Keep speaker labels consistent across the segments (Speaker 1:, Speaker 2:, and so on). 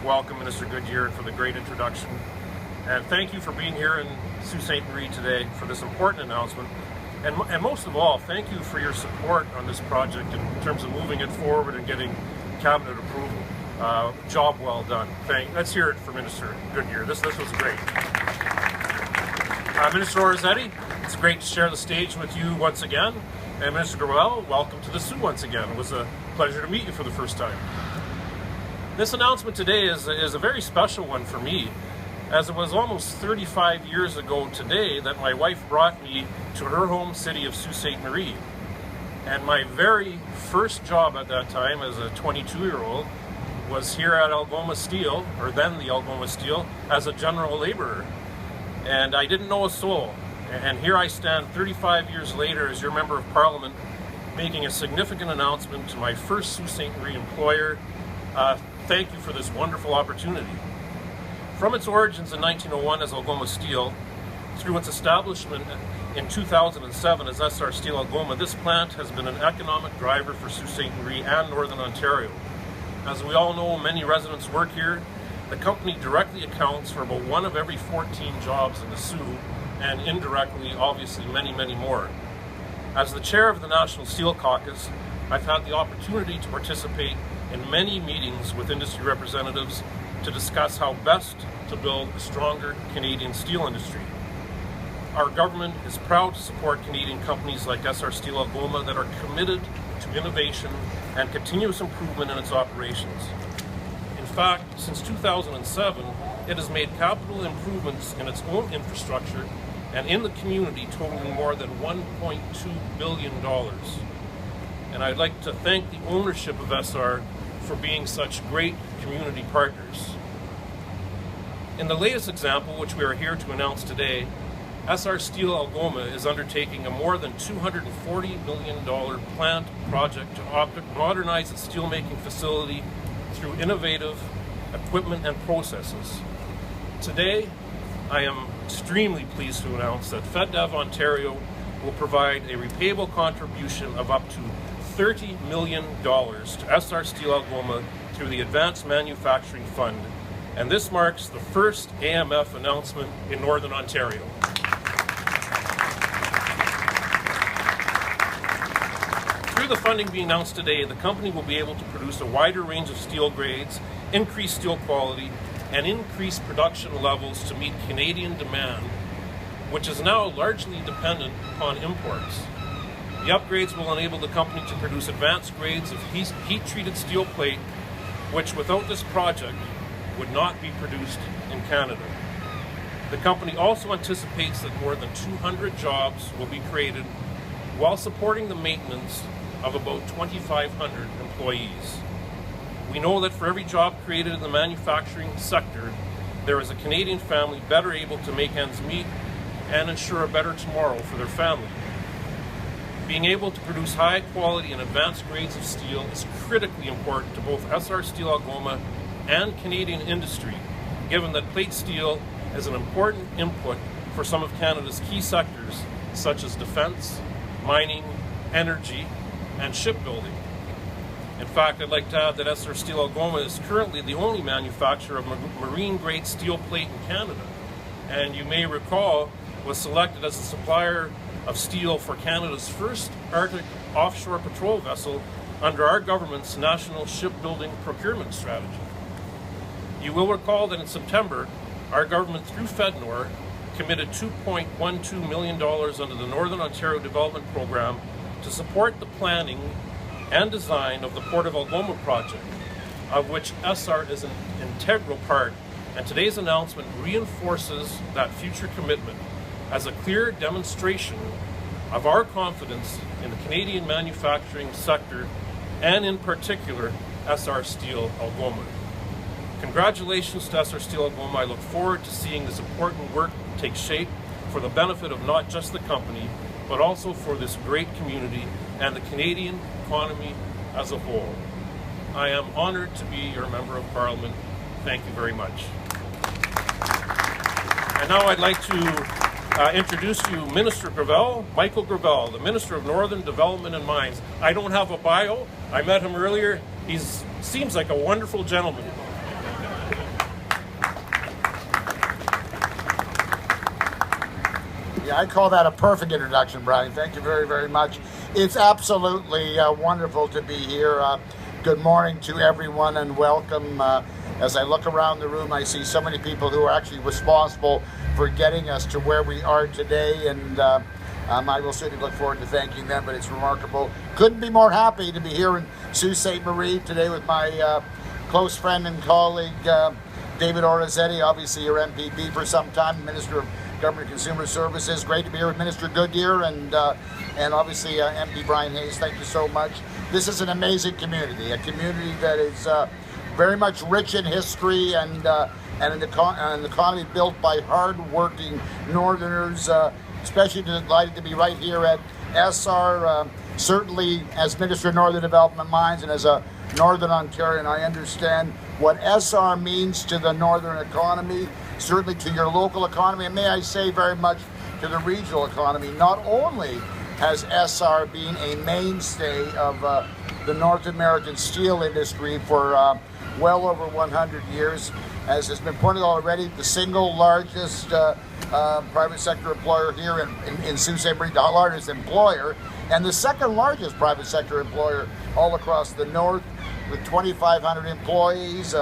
Speaker 1: welcome Minister Goodyear for the great introduction. And thank you for being here in Sault Ste. Marie today for this important announcement. And most of all, thank you for your support on this project in terms of moving it forward and getting cabinet approval. Job well done. Let's hear it for Minister Goodyear. This was great. Minister Orazietti, it's great to share the stage with you once again. And Minister Gravel, welcome to the Soo once again. It was a pleasure to meet you for the first time. This announcement today is a very special one for me, as it was almost 35 years ago today that my wife brought me to her home city of Sault Ste. Marie. And my very first job at that time as a 22-year-old was here at Algoma Steel, or then the Algoma Steel, as a general laborer. And I didn't know a soul. And here I stand 35 years later as your Member of Parliament, making a significant announcement to my first Sault Ste. Marie employer. Thank you for this wonderful opportunity. From its origins in 1901 as Algoma Steel, through its establishment in 2007 as SR Steel Algoma, this plant has been an economic driver for Sault Ste. Marie and Northern Ontario. As we all know, many residents work here. The company directly accounts for about 1 of every 14 jobs in the Soo, and indirectly, obviously, many, many more. As the chair of the National Steel Caucus, I've had the opportunity to participate in many meetings with industry representatives to discuss how best to build a stronger Canadian steel industry. Our government is proud to support Canadian companies like SR Steel Algoma that are committed to innovation and continuous improvement in its operations. In fact, since 2007, it has made capital improvements in its own infrastructure and in the community totaling more than $1.2 billion. And I'd like to thank the ownership of SR for being such great community partners. In the latest example, which we are here to announce today, SR Steel Algoma is undertaking a more than $240 million plant project to modernize its steelmaking facility through innovative equipment and processes. Today, I am extremely pleased to announce that FedDev Ontario will provide a repayable contribution of up to $30 million to SR Steel Algoma through the Advanced Manufacturing Fund, and this marks the first AMF announcement in Northern Ontario. Through the funding being announced today, the company will be able to produce a wider range of steel grades, increase steel quality, and increase production levels to meet Canadian demand, which is now largely dependent upon imports. The upgrades will enable the company to produce advanced grades of heat-treated steel plate, which without this project would not be produced in Canada. The company also anticipates that more than 200 jobs will be created while supporting the maintenance of about 2,500 employees. We know that for every job created in the manufacturing sector, there is a Canadian family better able to make ends meet and ensure a better tomorrow for their family. Being able to produce high quality and advanced grades of steel is critically important to both SR Steel Algoma and Canadian industry, given that plate steel is an important input for some of Canada's key sectors, such as defense, mining, energy, and shipbuilding. In fact, I'd like to add that SR Steel Algoma is currently the only manufacturer of marine-grade steel plate in Canada, and you may recall was selected as a supplier of steel for Canada's first Arctic offshore patrol vessel under our government's national shipbuilding procurement strategy. You will recall that in September, our government through FedNor committed $2.12 million under the Northern Ontario Development Program to support the planning and design of the Port of Algoma project, of which SR is an integral part, and today's announcement reinforces that future commitment as a clear demonstration of our confidence in the Canadian manufacturing sector and in particular SR Steel Algoma. Congratulations to SR Steel Algoma. I look forward to seeing this important work take shape for the benefit of not just the company, but also for this great community and the Canadian economy as a whole. I am honored to be your Member of Parliament. Thank you very much. And now I'd like to introduce to you Minister Gravel, Michael Gravel, the Minister of Northern Development and Mines. I don't have a bio. I met him earlier. He seems like a wonderful gentleman.
Speaker 2: Yeah, I call that a perfect introduction, Brian. Thank you very, very much. It's absolutely wonderful to be here. Good morning to everyone and welcome. As I look around the room, I see so many people who are actually responsible for getting us to where we are today, and I will certainly look forward to thanking them, but it's remarkable. Couldn't be more happy to be here in Sault Ste. Marie today with my close friend and colleague, David Orazietti, obviously your MPP for some time, Minister of Government and Consumer Services. Great to be here with Minister Goodyear and obviously MP Brian Hayes. Thank you so much. This is an amazing community, a community that is very much rich in history and an economy built by hard-working Northerners. Especially delighted to be right here at Essar. Certainly, as Minister of Northern Development Mines and as a Northern Ontarian, I understand what Essar means to the Northern economy, certainly to your local economy, and may I say very much to the regional economy. Not only has Essar been a mainstay of the North American steel industry for well over 100 years, as has been pointed out already, the single largest private sector employer here in Sault Ste. Marie, the largest employer, and the second largest private sector employer all across the north, with 2,500 employees,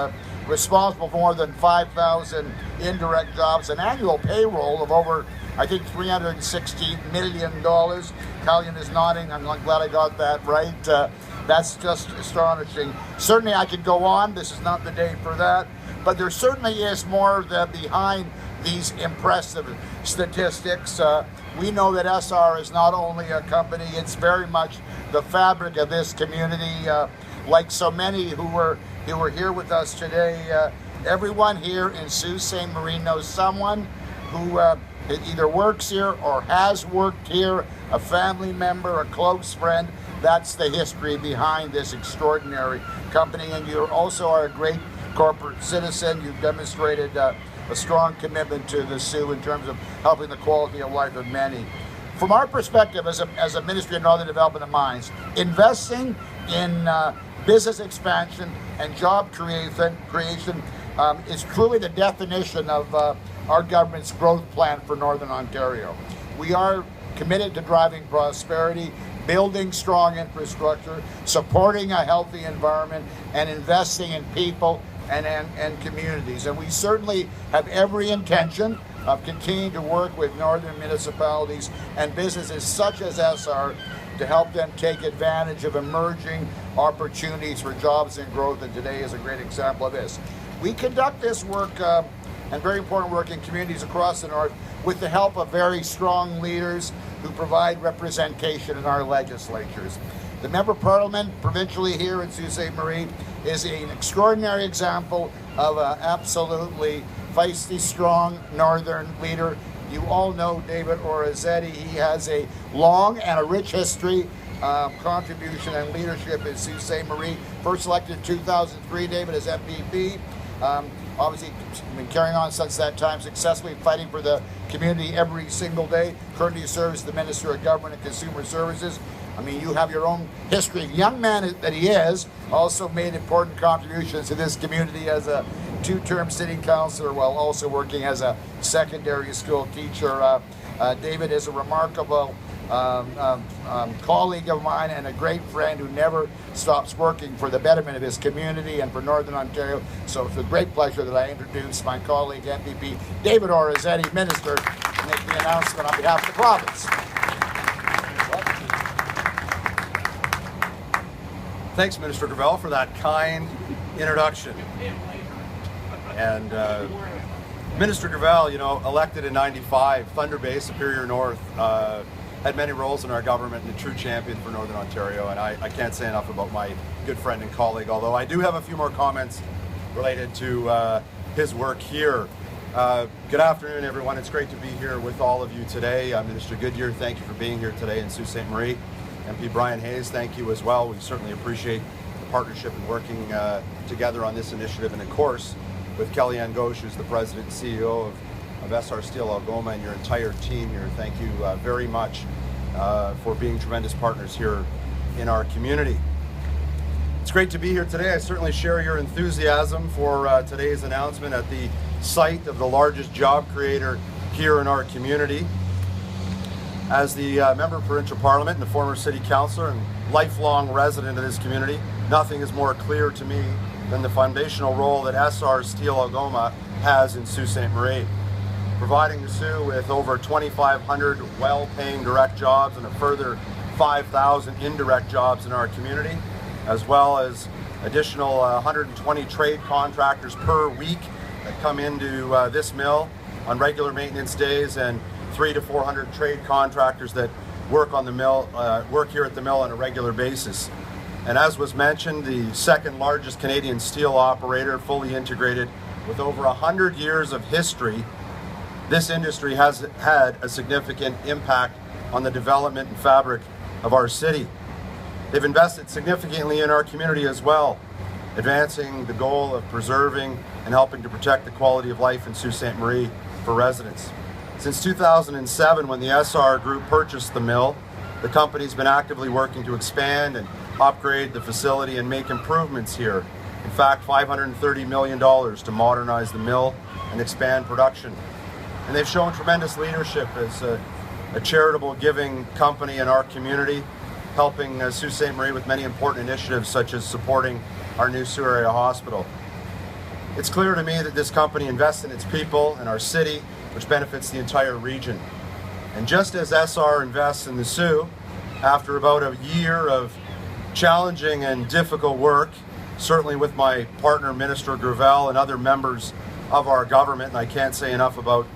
Speaker 2: responsible for more than 5,000 indirect jobs, an annual payroll of over, I think, $360 million. Callian is nodding. I'm glad I got that right. That's just astonishing. Certainly I could go on. This is not the day for that. But there certainly is more behind these impressive statistics. We know that Essar is not only a company, it's very much the fabric of this community. Like so many who were here with us today, everyone here in Sault Ste. Marie knows someone who either works here or has worked here, a family member, a close friend. That's the history behind this extraordinary company. And you also are a great corporate citizen. You've demonstrated a strong commitment to the Soo in terms of helping the quality of life of many. From our perspective as a Ministry of Northern Development and Mines, investing in business expansion and job creation is truly the definition of our government's growth plan for Northern Ontario. We are committed to driving prosperity, building strong infrastructure, supporting a healthy environment, and investing in people and communities. And we certainly have every intention of continuing to work with northern municipalities and businesses such as Essar to help them take advantage of emerging opportunities for jobs and growth, and today is a great example of this. We conduct this work and very important work in communities across the north with the help of very strong leaders who provide representation in our legislatures. The Member of Parliament provincially here in Sault Ste. Marie is an extraordinary example of an absolutely feisty, strong northern leader. You all know David Orazietti. He has a long and a rich history of contribution and leadership in Sault Ste. Marie. First elected in 2003, David, as MPP. Obviously, been carrying on since that time, successfully fighting for the community every single day. Currently serves the Minister of Government and Consumer Services. I mean, you have your own history. Young man that he is, also made important contributions to this community as a two-term city councillor while also working as a secondary school teacher. David is a remarkable colleague of mine and a great friend who never stops working for the betterment of his community and for Northern Ontario. So it's a great pleasure that I introduce my colleague, MPP David Orazietti, Minister, to make the announcement on behalf of the province.
Speaker 3: Thanks, Minister Gravel, for that kind introduction. And Minister Gravel, elected in '95, Thunder Bay, Superior North, had many roles in our government and a true champion for Northern Ontario. And I can't say enough about my good friend and colleague, although I do have a few more comments related to his work here. Good afternoon, everyone. It's great to be here with all of you today. Minister Goodyear, thank you for being here today in Sault Ste. Marie. MP Brian Hayes, thank you as well. We certainly appreciate the partnership and working together on this initiative. And of course, with Kellyanne Gauche, who's the President and CEO of Essar Steel Algoma, and your entire team here, thank you very much for being tremendous partners here in our community. It's great to be here today. I certainly share your enthusiasm for today's announcement at the site of the largest job creator here in our community. As the member of provincial parliament and the former city councillor and lifelong resident of this community, nothing is more clear to me than the foundational role that SR Steel Algoma has in Sault Ste. Marie, providing the Soo with over 2,500 well-paying direct jobs and a further 5,000 indirect jobs in our community, as well as additional 120 trade contractors per week that come into this mill on regular maintenance days, and 300 to 400 trade contractors that work on the mill, work here at the mill on a regular basis. And as was mentioned, the second largest Canadian steel operator, fully integrated with over 100 years of history, this industry has had a significant impact on the development and fabric of our city. They've invested significantly in our community as well, advancing the goal of preserving and helping to protect the quality of life in Sault Ste. Marie for residents. Since 2007, when the SR Group purchased the mill, the company's been actively working to expand and upgrade the facility and make improvements here. In fact, $530 million to modernize the mill and expand production. And they've shown tremendous leadership as a charitable giving company in our community, helping Sault Ste. Marie with many important initiatives such as supporting our new Soo Area Hospital. It's clear to me that this company invests in its people and our city, which benefits the entire region. And just as SR invests in the Soo, after about a year of challenging and difficult work, certainly with my partner Minister Gravel and other members of our government, and I can't say enough about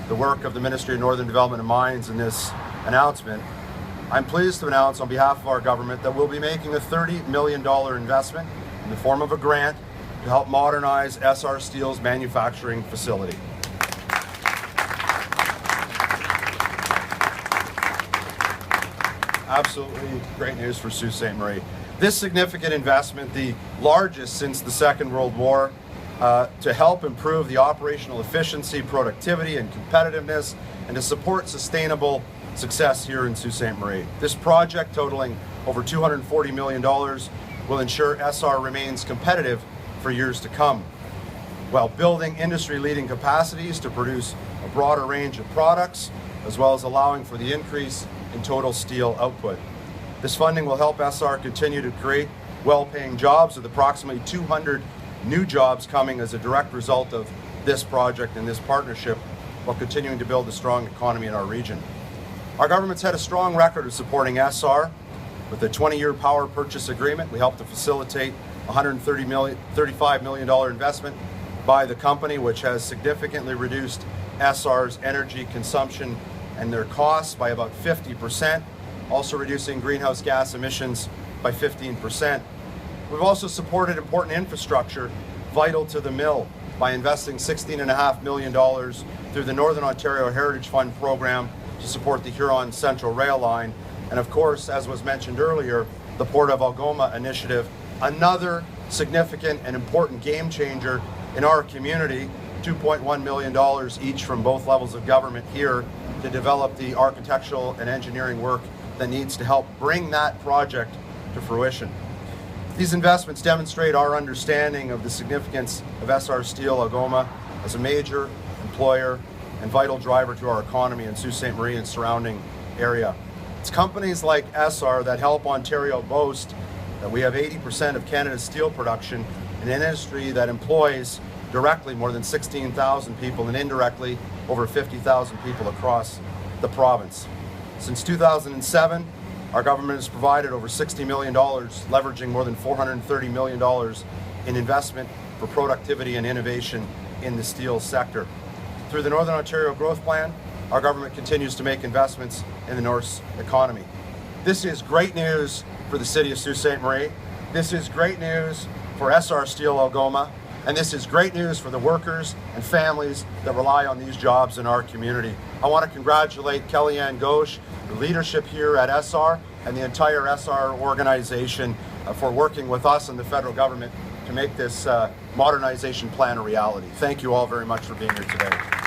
Speaker 3: the work of the Ministry of Northern Development and Mines in this announcement, I'm pleased to announce on behalf of our government that we'll be making a $30 million investment in the form of a grant to help modernize SR Steel's manufacturing facility. Absolutely great news for Sault Ste. Marie. This significant investment, the largest since the Second World War, to help improve the operational efficiency, productivity, and competitiveness, and to support sustainable success here in Sault Ste. Marie. This project, totaling over $240 million, will ensure SR remains competitive for years to come, while building industry-leading capacities to produce a broader range of products, as well as allowing for the increase in total steel output. This funding will help SR continue to create well-paying jobs, with approximately 200 new jobs coming as a direct result of this project and this partnership, while continuing to build a strong economy in our region. Our government's had a strong record of supporting SR. With a 20-year power purchase agreement, we helped to facilitate a $35 million investment by the company, which has significantly reduced SR's energy consumption and their costs by about 50%, also reducing greenhouse gas emissions by 15%. We've also supported important infrastructure vital to the mill by investing $16.5 million through the Northern Ontario Heritage Fund program to support the Huron Central Rail Line, and of course, as was mentioned earlier, the Port of Algoma initiative, another significant and important game changer in our community, $2.1 million each from both levels of government here to develop the architectural and engineering work that needs to help bring that project to fruition. These investments demonstrate our understanding of the significance of SR Steel Algoma as a major employer and vital driver to our economy in Sault Ste. Marie and surrounding area. It's companies like SR that help Ontario boast that we have 80% of Canada's steel production in an industry that employs directly more than 16,000 people and indirectly over 50,000 people across the province. Since 2007, our government has provided over $60 million, leveraging more than $430 million in investment for productivity and innovation in the steel sector. Through the Northern Ontario Growth Plan, our government continues to make investments in the North's economy. This is great news for the city of Sault Ste. Marie. This is great news for SR Steel Algoma, and this is great news for the workers and families that rely on these jobs in our community. I want to congratulate Kellyanne Gauche, the leadership here at SR, and the entire SR organization for working with us and the federal government to make this modernization plan a reality. Thank you all very much for being here today.